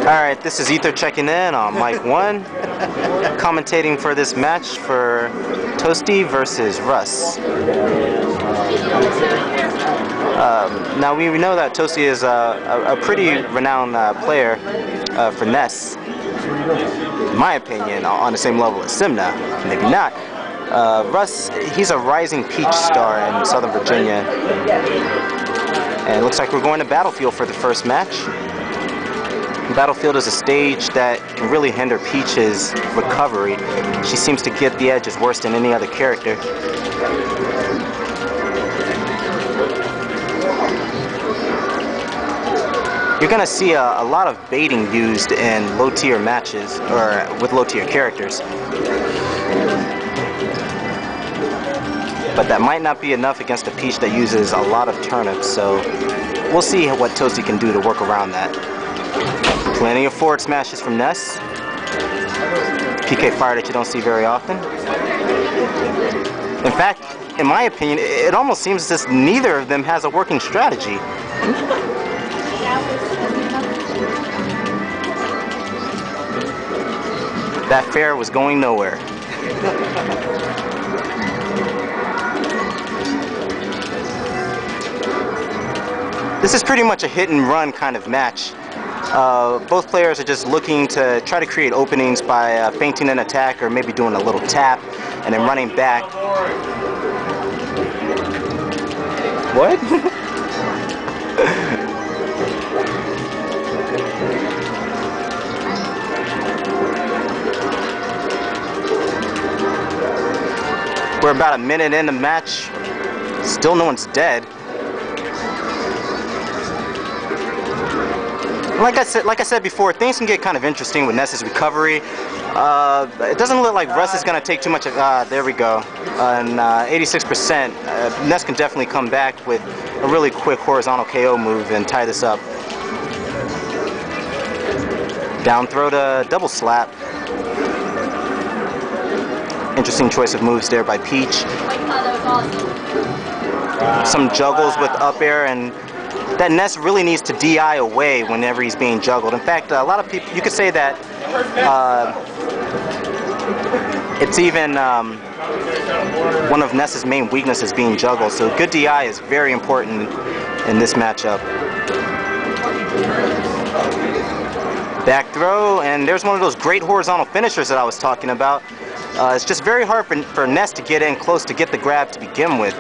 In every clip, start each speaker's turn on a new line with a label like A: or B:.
A: Alright, this is Ether checking in on mic 1, commentating for this match for Toasty versus Russ. Now we know that Toasty is a pretty renowned player for NES. In my opinion, on the same level as Simna, maybe not. Russ, he's a rising peach star in Southern Virginia. And it looks like we're going to Battlefield for the first match. Battlefield is a stage that can really hinder Peach's recovery. She seems to get the edges worse than any other character. You're going to see a lot of baiting used in low-tier matches, or with low-tier characters. But that might not be enough against a Peach that uses a lot of turnips, so we'll see what Toasty can do to work around that. Plenty of forward smashes from Ness. PK fire that you don't see very often. In fact, in my opinion, it almost seems as if neither of them has a working strategy. That fair was going nowhere. This is pretty much a hit and run kind of match. Both players are just looking to try to create openings by feinting an attack or maybe doing a little tap and then running back. What? We're about a minute in the match. Still no one's dead. Like I said before, things can get kind of interesting with Ness's recovery. It doesn't look like Russ is going to take too much of... there we go. 86%. Ness can definitely come back with a really quick horizontal KO move and tie this up. Down throw to double slap. Interesting choice of moves there by Peach. Some juggles with up air, and that Ness really needs to DI away whenever he's being juggled. In fact, a lot of people, you could say that it's even one of Ness's main weaknesses being juggled. So good DI is very important in this matchup. Back throw, and there's one of those great horizontal finishers that I was talking about. It's just very hard for Ness to get in close to get the grab to begin with.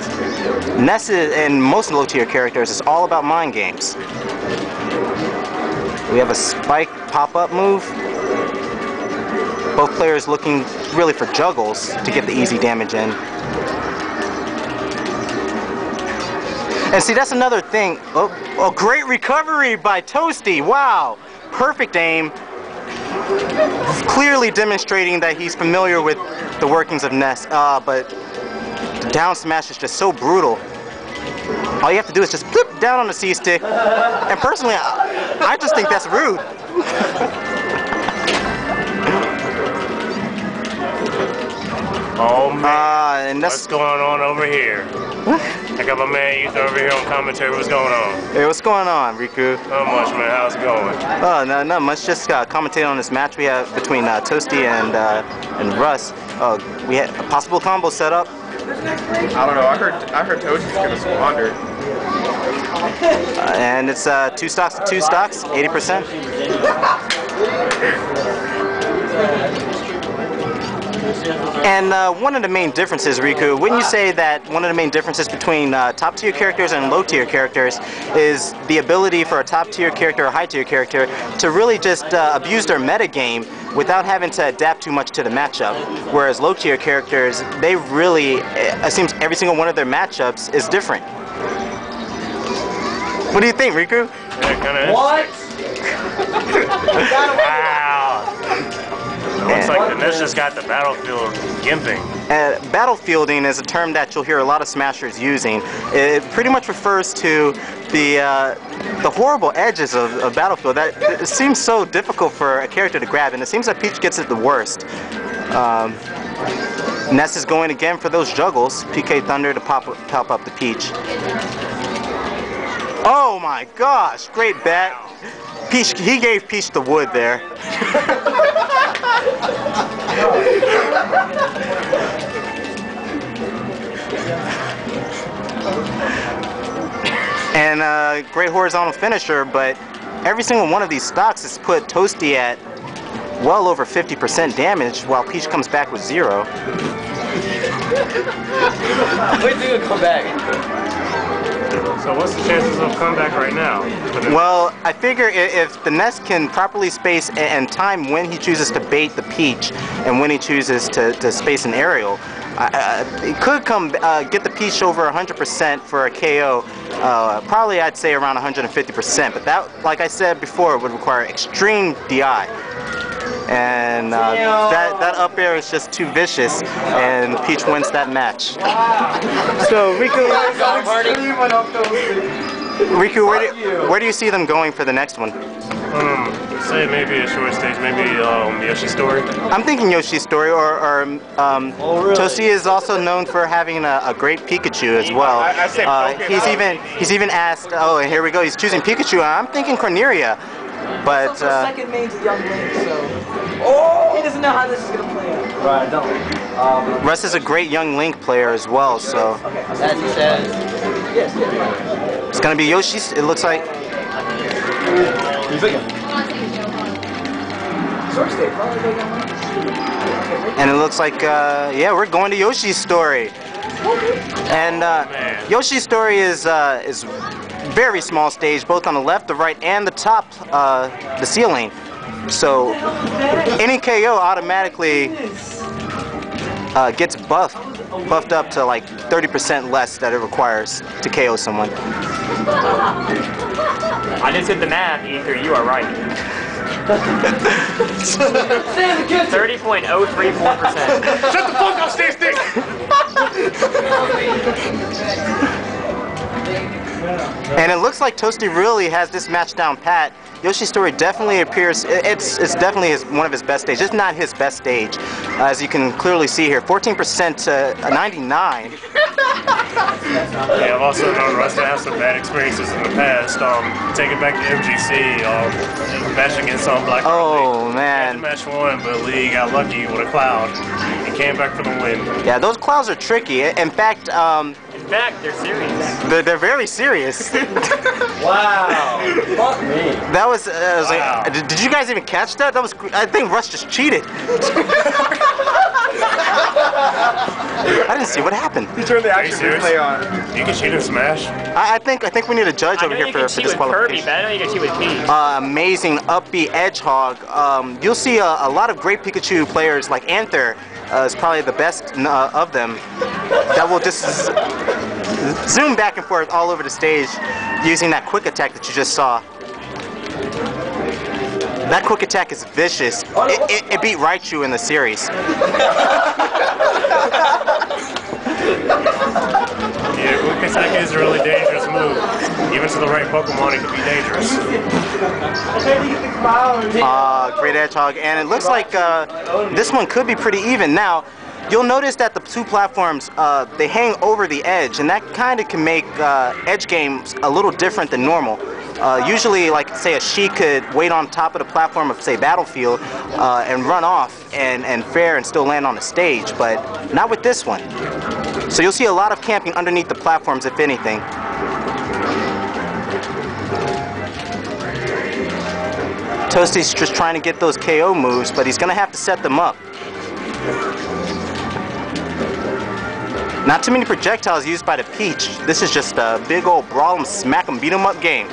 A: Ness and most low-tier characters is all about mind games. We have a spike pop-up move. Both players looking really for juggles to get the easy damage in. And see, that's another thing. Oh, great recovery by Toasty. Wow. Perfect aim. Clearly demonstrating that he's familiar with the workings of Ness, but the down smash is just so brutal. All you have to do is just flip down on the C-stick, and personally, I just think that's rude.
B: Oh man,
A: and that's
B: what's going on over here? I got my man Ether over here on commentary. What's going on?
A: Hey, what's going on, Riku?
B: Not much, man. How's it going?
A: Oh, no, not much. Just commentating on this match we have between Toasty and Russ. We had a possible combo set up.
C: I don't know. I heard Toasty's gonna squander.
A: And it's 2 stocks to 2 stocks, 80%. And one of the main differences, Riku, wouldn't you say that one of the main differences between top-tier characters and low-tier characters is the ability for a top-tier character or high-tier character to really just abuse their metagame without having to adapt too much to the matchup? Whereas low-tier characters, they really, it seems every single one of their matchups is different. What do you think, Riku?
B: Yeah, kinda
C: What?
B: Wow. It looks like the Ness just got the battlefield gimping.
A: Battlefielding is a term that you'll hear a lot of smashers using. It pretty much refers to the horrible edges of Battlefield. It seems so difficult for a character to grab, and it seems that Peach gets it the worst. Ness is going again for those juggles. PK Thunder to pop up the Peach. Oh my gosh, great bet. Peach, he gave Peach the wood there. And great horizontal finisher, but every single one of these stocks has put Toasty at well over 50% damage, while Peach comes back with 0.
D: Wait till you come back.
B: So what's the chances of comeback right now?
A: Well, I figure if the Ness can properly space and time when he chooses to bait the Peach and when he chooses to space an aerial, it could get the Peach over 100% for a KO. Probably I'd say around 150%, but that, like I said before, would require extreme DI. And that up air is just too vicious, and Peach wins that match. So Riku, where do you see them going for the next one?
B: Say maybe a short stage, maybe Yoshi's Story.
A: I'm thinking Yoshi's Story, or Toasty is also known for having a great Pikachu as well. He's even asked. Oh, and here we go. He's choosing Pikachu. I'm thinking Corneria. But
E: second main to Young Link, so he doesn't know how this is gonna play out.
D: Right, I don't.
A: Russ is a great Young Link player as well, so
D: As he says. Yes.
A: it's gonna be Yoshi's. It looks like. And it looks like yeah, we're going to Yoshi's Story. And Yoshi's Story is very small stage, both on the left, the right, and the top, the ceiling. So any KO automatically gets buffed up to like 30% less that it requires to KO someone.
F: I just did the math, Ether. You are right. 30.034%.
C: Shut the fuck up, Stay Stick!
A: And it looks like Toasty really has this match down pat. Yoshi's Story definitely appears, it's definitely one of his best stages. It's not his best stage, as you can clearly see here. 14% to 99.
B: Yeah, I've also known Russ to have some bad experiences in the past. Taking back to MGC, matching against Black.
A: Oh man.
B: Match 1, but Lee got lucky with a cloud. He came back for the win.
A: Yeah, those clouds are tricky. In fact,
F: they're serious.
A: They're very serious.
D: Wow. Fuck me.
A: That was,
B: Wow.
A: like, did you guys even catch that? That was, I think Russ just cheated. I didn't see what happened.
C: He turned the action replay on.
B: You can cheat in Smash.
A: I think we need a judge over here for disqualification.
F: Kirby, but I know you can cheat with Peach.
A: Amazing upbeat Edgehog. You'll see a lot of great Pikachu players like Anther is probably the best of them. That will just zoom back and forth all over the stage using that quick attack that you just saw. That quick attack is vicious. It beat Raichu in the series.
B: Yeah, quick attack is a really dangerous move. Even to the right Pokemon, it can be dangerous.
A: Great Edgehog, and it looks like this one could be pretty even. Now, you'll notice that the two platforms, they hang over the edge, and that kind of can make edge games a little different than normal. Usually, like, say, a Sheik could wait on top of the platform of, say, Battlefield and run off and fare and still land on the stage, but not with this one. So you'll see a lot of camping underneath the platforms, if anything. Toasty's just trying to get those KO moves, but he's going to have to set them up. Not too many projectiles used by the Peach. This is just a big old brawl 'em, smack 'em, beat 'em up game.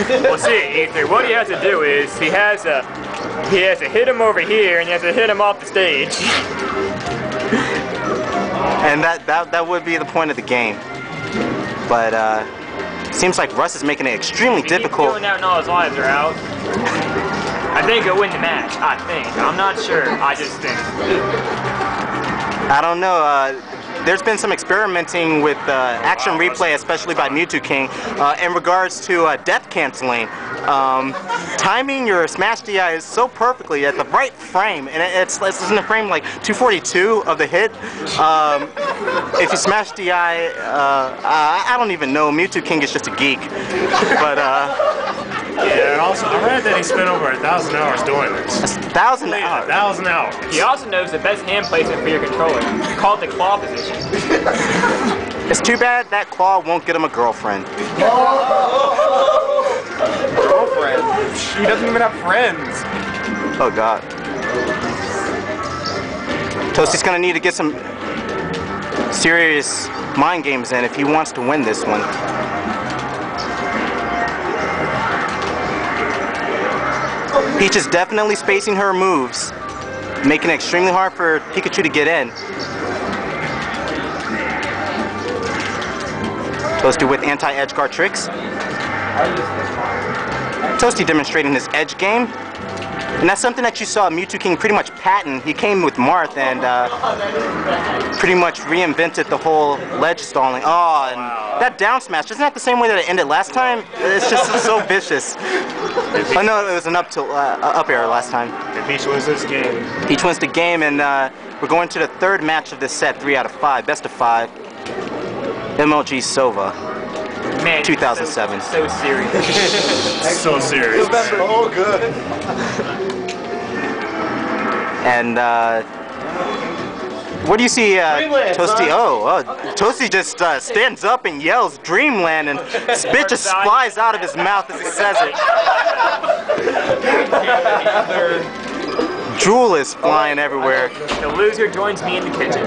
F: Well, see, Ether, what he has to do is he has to hit him over here, and he has to hit him off the stage.
A: And that would be the point of the game. But seems like Russ is making it extremely difficult.
F: He's going out and all his lives are out. I think he'll win the match. I think. I'm not sure. I just think.
A: I don't know. There's been some experimenting with action replay, especially by Mewtwo King, in regards to death canceling. Timing your Smash DI is so perfectly at the right frame, and it's in the frame like 242 of the hit. If you Smash DI, I don't even know. Mewtwo King is just a geek. But
B: Yeah, and also I read that he spent over 1,000 hours doing this.
A: 1,000 hours.
B: 1,000 hours.
F: He also knows the best hand placement for your controller. Called the claw position.
A: It's too bad that claw won't get him a girlfriend.
C: Girlfriend. She doesn't even have friends.
A: Oh God. Toasty's gonna need to get some serious mind games in if he wants to win this one. Peach is definitely spacing her moves, making it extremely hard for Pikachu to get in. Toasty with anti-edge guard tricks. Toasty demonstrating his edge game. And that's something that you saw Mewtwo King pretty much patent. He came with Marth and pretty much reinvented the whole ledge stalling. Oh, and that down smash, isn't that the same way that it ended last time? It's just so vicious. Oh no, it was an up air last time.
B: And Peach wins this game.
A: Peach wins the game, and we're going to the third match of this set, 3 out of 5, best of 5. MLG Sova.
F: Man,
A: 2007.
F: So serious.
B: So serious.
C: Oh, good.
A: And what do you see Toasty? Toasty just stands up and yells Dreamland, and spit just flies out of his mouth as he says it. Drool is flying everywhere.
F: The loser joins me in the kitchen.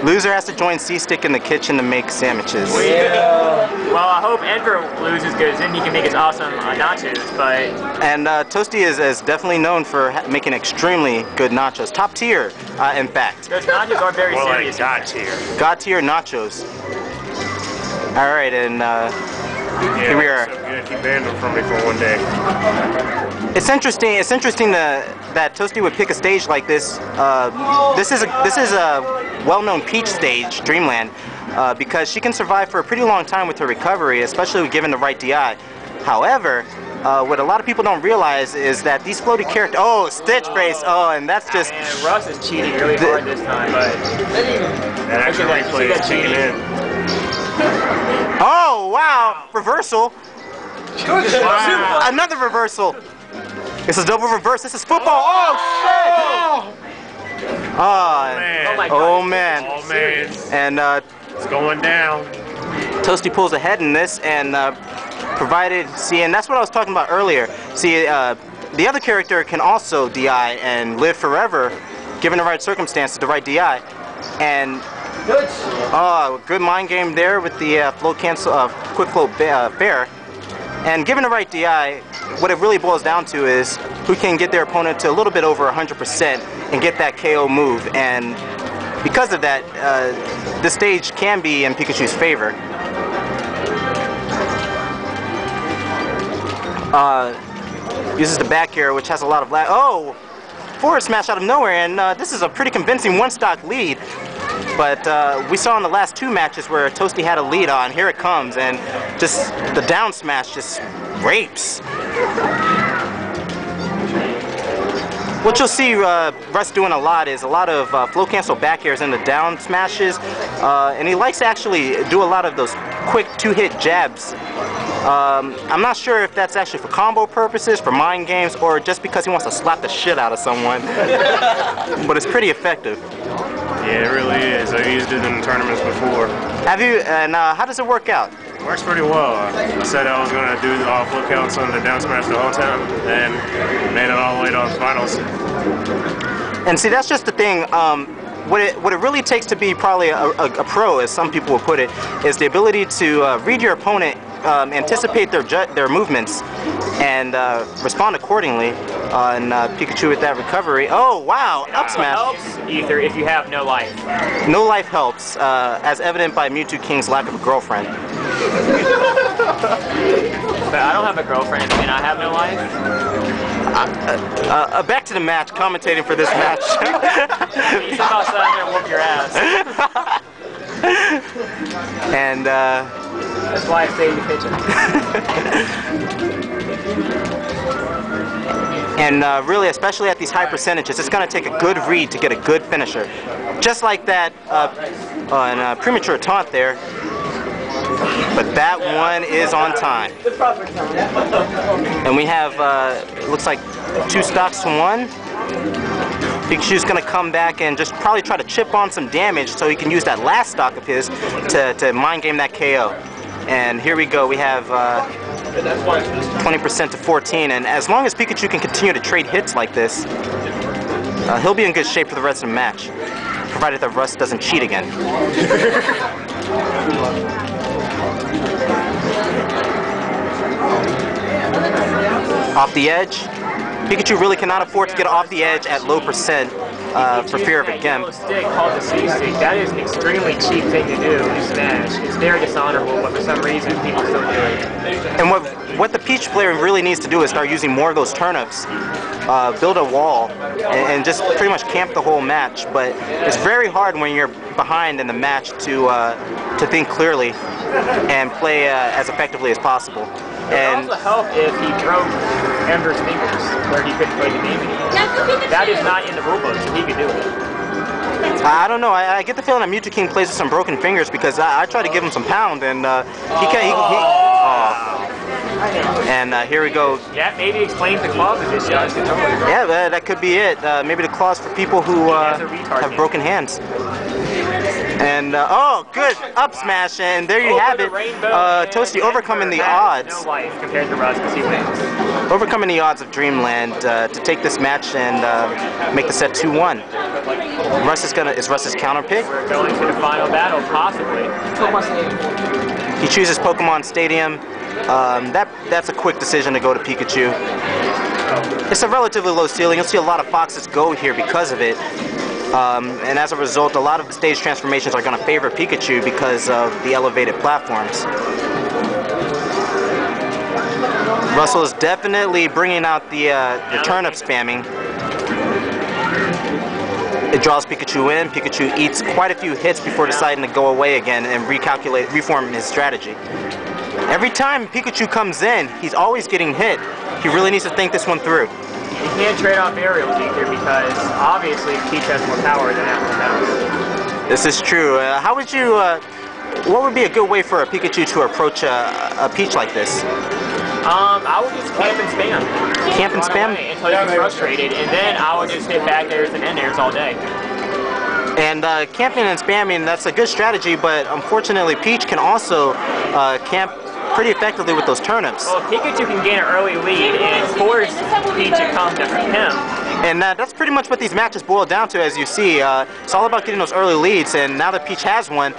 A: Loser has to join C-Stick in the kitchen to make sandwiches.
F: Well, I hope Enver loses because then he can make his awesome nachos, but...
A: And Toasty is definitely known for making extremely good nachos. Top tier, in fact.
F: Those nachos are very
B: More
F: serious.
B: like God tier.
A: God tier nachos. Alright, and here we are.
B: So good. He banned them from me for one day.
A: It's interesting that Toasty would pick a stage like this. This is a well-known Peach stage, Dreamland, because she can survive for a pretty long time with her recovery, especially given the right DI. However, what a lot of people don't realize is that these floaty characters. Oh, Stitch Face! Oh, and that's just.
F: And Russ is cheating really hard this time, but
B: That actual replay is cheating in.
A: Oh wow! Reversal.
F: wow.
A: Another reversal. This is double reverse. This is football. Oh shit! Oh
B: Man.
F: Oh my
A: oh
F: God.
A: man.
B: Oh man.
A: And
B: It's going down.
A: Toasty pulls ahead in this, and provided, see, and that's what I was talking about earlier. See, the other character can also DI and live forever, given the right circumstances, the right DI. And good mind game there with the float cancel, quick float fair. And given the right DI, what it really boils down to is who can get their opponent to a little bit over 100% and get that KO move. And because of that, this stage can be in Pikachu's favor. Uses the back air, which has a lot of lag. Oh! Forward smash out of nowhere, and this is a pretty convincing one-stock lead. But we saw in the last 2 matches where Toasty had a lead on. Here it comes, and just the down smash just rapes. What you'll see Russ doing a lot is a lot of flow cancel back airs in the down smashes, and he likes to actually do a lot of those quick 2-hit jabs. I'm not sure if that's actually for combo purposes, for mind games, or just because he wants to slap the shit out of someone. But it's pretty effective.
B: Yeah, it really is. I used it in tournaments before.
A: Have you? And how does it work out?
B: Works pretty well. I said I was going to do flip counts on the down smash the whole time, and made it all the way to the finals.
A: And see, that's just the thing. What it really takes to be probably a pro, as some people will put it, is the ability to read your opponent, anticipate their movements, and respond accordingly. And Pikachu with that recovery. Oh wow, up smash.
F: Helps either if you have no life.
A: No life helps, as evident by Mewtwo King's lack of a girlfriend.
F: But I don't have a girlfriend and I have no life.
A: Back to the match, commentating for this match.
F: You somehow said I'm gonna whoop your ass.
A: And
F: That's why I stay in the kitchen.
A: And really, especially at these high percentages, it's going to take a good read to get a good finisher. Just like that on premature taunt there. but that one is on time.
E: The proper time.
A: And we have, it looks like 2 stocks to 1. Pikachu's gonna come back and just probably try to chip on some damage so he can use that last stock of his to mind game that KO. And here we go, we have 20% to 14, and as long as Pikachu can continue to trade hits like this, he'll be in good shape for the rest of the match, provided that Russ doesn't cheat again. Off the edge. Pikachu really cannot afford to get off the edge at low percent for fear of a Gimp.
F: Stick called the C stick. That is an extremely cheap thing to do in Smash. It's very dishonorable, but for some reason people still do it.
A: And what the Peach player really needs to do is start using more of those turnips, build a wall, and just pretty much camp the whole match. But it's very hard when you're behind in the match to think clearly and play as effectively as possible.
F: It would also help if he broke Ember's fingers, where he couldn't play the game anymore. That is not in the rulebook, so he could do it.
A: I don't know. I get the feeling that Mewtwo King plays with some broken fingers because I tried to give him some pound and he can't. And here we go.
F: That maybe explains the claws of this guy.
A: Yeah, that could be it. Maybe the claws for people who have broken hands. And oh, good up smash, and there you have it. Toasty overcoming the odds.
F: No life compared to Russ because he wins.
A: Overcoming the odds of Dreamland to take this match and make the set 2-1. Is Russ's counter pick?
F: We're going to the final battle, possibly.
A: He chooses Pokemon Stadium. That's a quick decision to go to Pikachu. It's a relatively low ceiling. You'll see a lot of foxes go here because of it. And as a result, a lot of the stage transformations are going to favor Pikachu because of the elevated platforms. Russell is definitely bringing out the turnip spamming. It draws Pikachu in. Pikachu eats quite a few hits before deciding to go away again and reform his strategy. Every time Pikachu comes in, he's always getting hit. He really needs to think this one through.
F: You can't trade off aerials either because obviously Peach has more power than everyone else.
A: This is true. How would you? What would be a good way for a Pikachu to approach a Peach like this?
F: I would just camp and spam.
A: Camp and spam?
F: Until you get frustrated, and then I would just hit back airs and end airs all day.
A: And camping and spamming, that's a good strategy, but unfortunately Peach can also camp pretty effectively with those turnips.
F: Well, Pikachu can gain an early lead and force Peach to come to him.
A: And that's pretty much what these matches boil down to, as you see. It's all about getting those early leads, and now that Peach has one,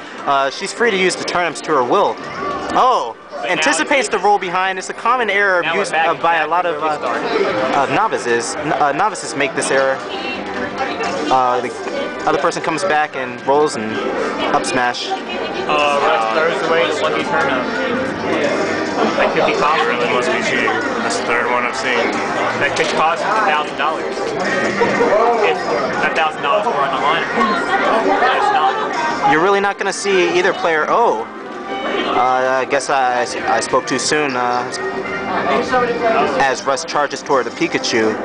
A: she's free to use the turnips to her will. Oh! Anticipates the roll behind. It's a common error used by a lot of novices. Novices make this error. The other person comes back and rolls and up smash.
F: Russ throws away the lucky turnip. That could be costly.
B: That must be cheating. That's the third one I've seen.
F: That could cost $1,000. If $1,000 were on the line. It's not.
A: You're really not going to see either player. Oh. I guess I spoke too soon as Russ charges toward the Pikachu.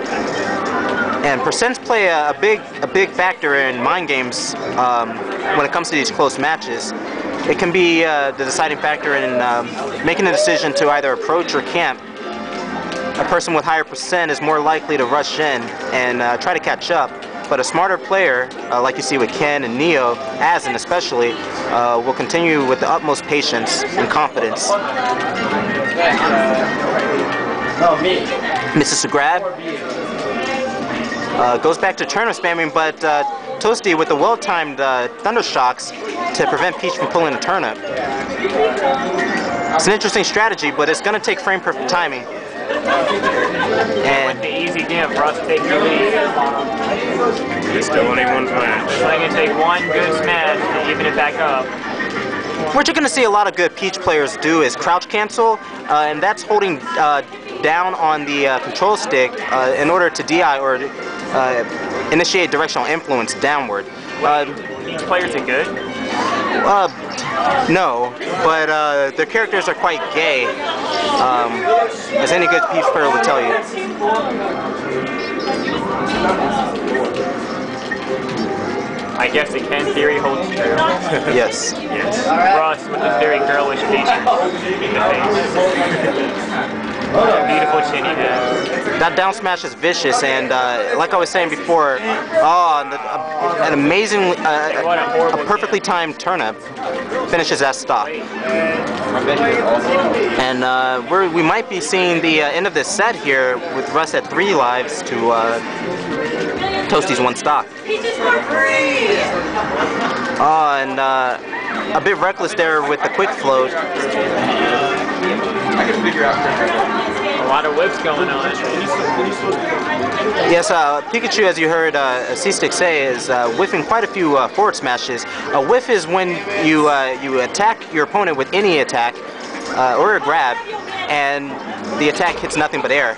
A: And percents play a big factor in mind games when it comes to these close matches. It can be the deciding factor in making a decision to either approach or camp. A person with higher percent is more likely to rush in and try to catch up. But a smarter player, like you see with Ken and Neo, Asin especially, will continue with the utmost patience and confidence. Misses a grab. Goes back to turnip spamming, but Toasty with the well-timed Thunder Shocks to prevent Peach from pulling a turnip. It's an interesting strategy, but it's going to take frame perfect timing.
F: And the easy game, Russ takes the lead.
B: There's still only one plan.
F: It's only going to take one good smash to even it back up.
A: What you're going to see a lot of good Peach players do is crouch cancel, and that's holding down on the control stick in order to DI or initiate directional influence downward.
F: Peach players are good?
A: No, but their characters are quite gay, as any good Peach player will tell you.
F: I guess the Ken theory holds true.
A: Yes.
F: Yes. Russ with the very girlish features in the face. Beautiful chin he has.
A: That down smash is vicious, and like I was saying before, an amazing, a perfectly timed turnip finishes that stock. And we might be seeing the end of this set here with Russ at 3 lives to Toasty's 1 stock. And a bit reckless there with the quick float.
C: I can figure out.
F: A lot of whips going on.
A: Yes, Pikachu, as you heard C-Stick say, is whiffing quite a few forward smashes. A whiff is when you attack your opponent with any attack or a grab, and the attack hits nothing but air.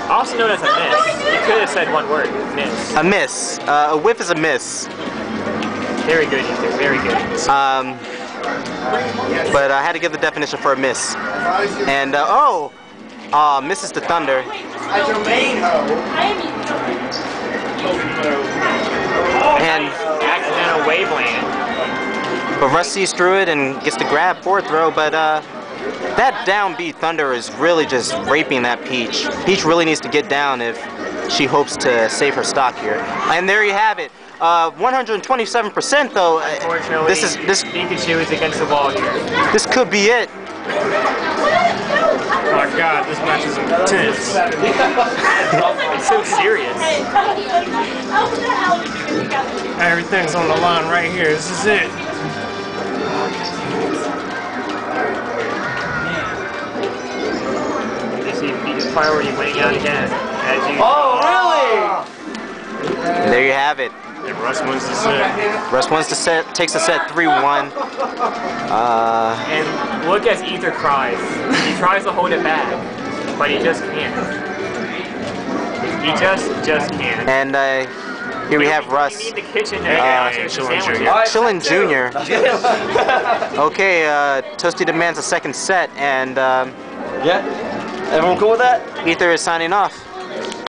F: Also known as a miss. You could have said one word, miss.
A: A miss. A whiff is a miss.
F: Very good, Ether. Very good.
A: But I had to give the definition for a miss. And misses the thunder. And
F: accidental wave land.
A: But Russ sees through it and gets the grab forward throw. But that down B thunder is really just raping that Peach. Peach really needs to get down if she hopes to save her stock here. And there you have it. 127% though.
F: Unfortunately, this Pikachu is against the wall here.
A: This could be it.
B: Oh my god, this match is intense.
F: It's so serious.
B: Everything's on the line right here. This is it.
F: You see Peach's priority winning out again.
E: Oh, really?
A: And there you have it.
B: And Russ wins the set.
A: Russ wins the set, takes the set 3-1.
F: And look as Ether cries. He tries to hold it back, but he just can't. He just can't.
A: And here we have Russ.
F: We need the kitchen
A: Chillin' Jr. Okay, Toasty demands a second set, and
E: Yeah? Everyone cool with that?
A: Ether is signing off.